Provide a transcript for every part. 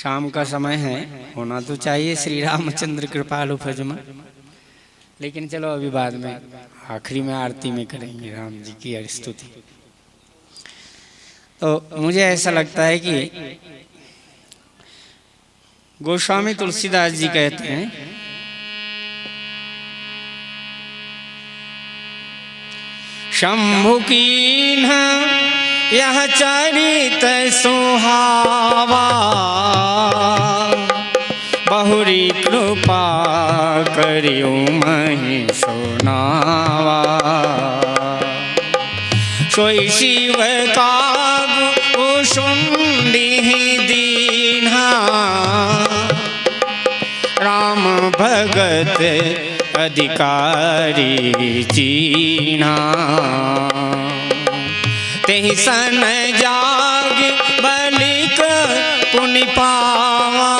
शाम का समय है, होना तो चाहिए श्री रामचंद्र कृपालु फजमा, लेकिन चलो अभी बाद में आखिरी में आरती में करेंगे राम जी की स्तुति। तो मुझे ऐसा लगता है कि गोस्वामी तुलसीदास जी कहते हैं, शंभु कीन्ह यह चरित सुहावा, बहुरी कृपा करियो महि सुनावा। सोई शिव काग कुसुंडी दीन्हा, राम भगत अधिकारी चीन्हा। तेहि सन जाग बलिक पुनि पावा,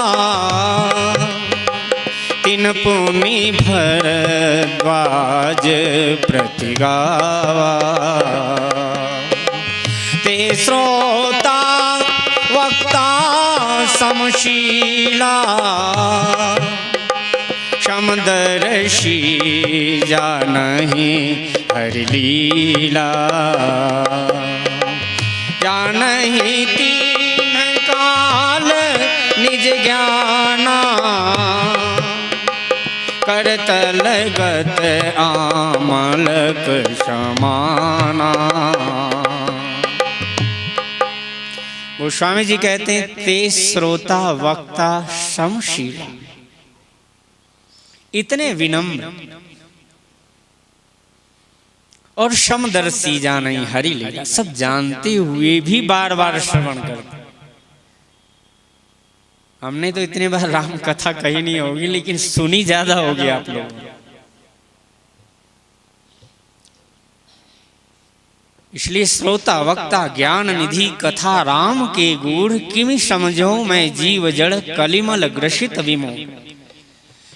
तिन पुनि भरद्वाज प्रति गावा। ते श्रोता वक्ता समशीला, समदर्शी जानहि हरि लीला। जानहि तीन काल निज ज्ञाना, करतल गत आमलक समाना। गोस्वामी जी कहते हैं, ते श्रोता वक्ता समशीला, इतने विनम्र और समदर्शी जाने हरि लीला, सब जानते हुए भी बार बार श्रवण करते। हमने तो इतने बार राम कथा कही नहीं होगी, लेकिन सुनी ज्यादा होगी आप लोग। इसलिए श्रोता वक्ता ज्ञान निधि कथा राम के गूढ़, किमि समझो मैं जीव जड़ कलिमल ग्रसित विमोह।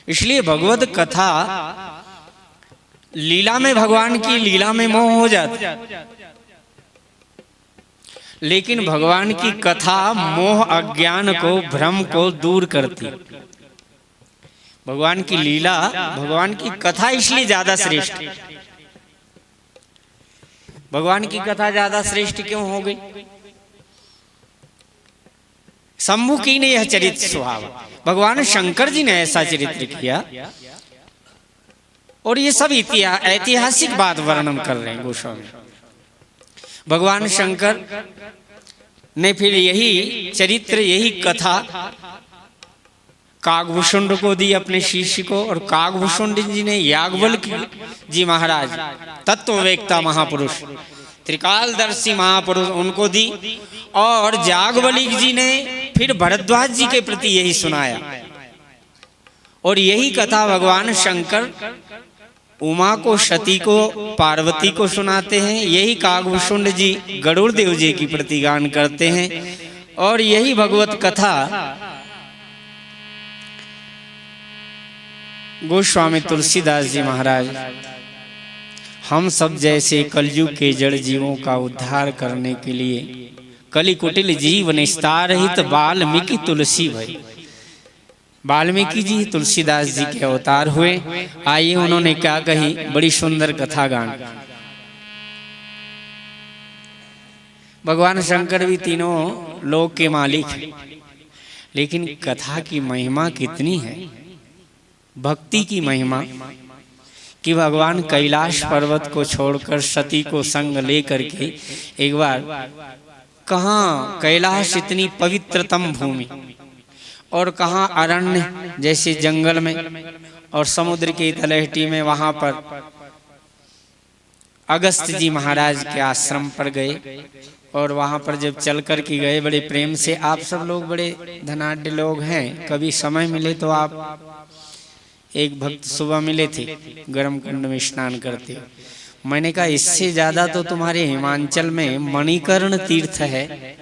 इसलिए भगवत कथा लीला में, भगवान की लीला में मोह हो जाता, लेकिन भगवान की कथा मोह अज्ञान को, भ्रम को दूर करती। भगवान की लीला, भगवान की कथा इसलिए ज्यादा श्रेष्ठ। भगवान की कथा ज्यादा श्रेष्ठ क्यों हो गई? शंभु की ने यह चरित्र स्वभाव, भगवान शंकर जी ने ऐसा चरित्र किया, और ये सब ऐतिहासिक बात वर्णन कर रहे हैं गोस्वामी। भगवान शंकर ने फिर यही चरित्र, यही कथा कागभूषुंड को दी, अपने शिष्य को, और कागभूषुंड जी ने याज्ञवल्क्य जी महाराज, तत्ववेत्ता महापुरुष, त्रिकालदर्शी महापुरुष, उनको दी। और याज्ञवल्क्य जी ने फिर भरद्वाज जी के प्रति यही सुनाया। और यही कथा भगवान शंकर उमा को, सती को, पार्वती को सुनाते हैं। यही कागभूषुंड जी गरुड़ देव जी की प्रति गान करते हैं। और यही भगवत कथा गोस्वामी तुलसीदास जी महाराज हम सब जैसे कलयुग के जड़ जीवों का उद्धार करने के लिए कलि कुटिल जीव निस्तार हित वाल्मीकि तुलसी भई। वाल्मीकि जी तुलसीदास जी के अवतार हुए। आइए उन्होंने क्या कही, बड़ी सुंदर कथा गान। भगवान शंकर भी तीनों लोक के मालिक हैं, लेकिन कथा की महिमा कितनी है, भक्ति की महिमा, कि भगवान कैलाश पर्वत को छोड़कर सती को संग लेकर के एक बार, कहाँ कैलाश इतनी पवित्रतम भूमि, और कहाँ अरण्य जैसे जंगल में, और समुद्र की तलहटी में, वहां पर अगस्त जी महाराज के आश्रम पर गए। और वहां पर जब चल कर के गए बड़े प्रेम से, आप सब लोग बड़े धनाढ्य लोग हैं, कभी समय मिले तो आप, एक भक्त सुबह मिले थे, गर्म कुंड में स्नान करते। मैंने कहा इससे ज्यादा तो तुम्हारे हिमाचल में मणिकर्ण तीर्थ है,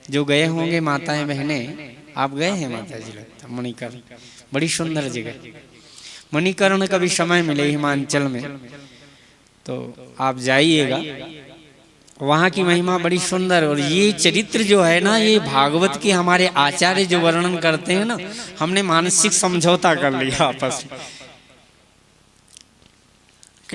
जो गए होंगे माताएं बहनें, आप गए हैं माता जी? लगता मणिकर्ण बड़ी सुंदर जगह। मणिकर्ण कभी समय मिले हिमाचल में तो आप जाइएगा, वहाँ की महिमा बड़ी सुंदर। और ये चरित्र जो है ना, ये भागवत के हमारे आचार्य जो वर्णन करते हैं ना, हमने मानसिक समझौता कर लिया आपस में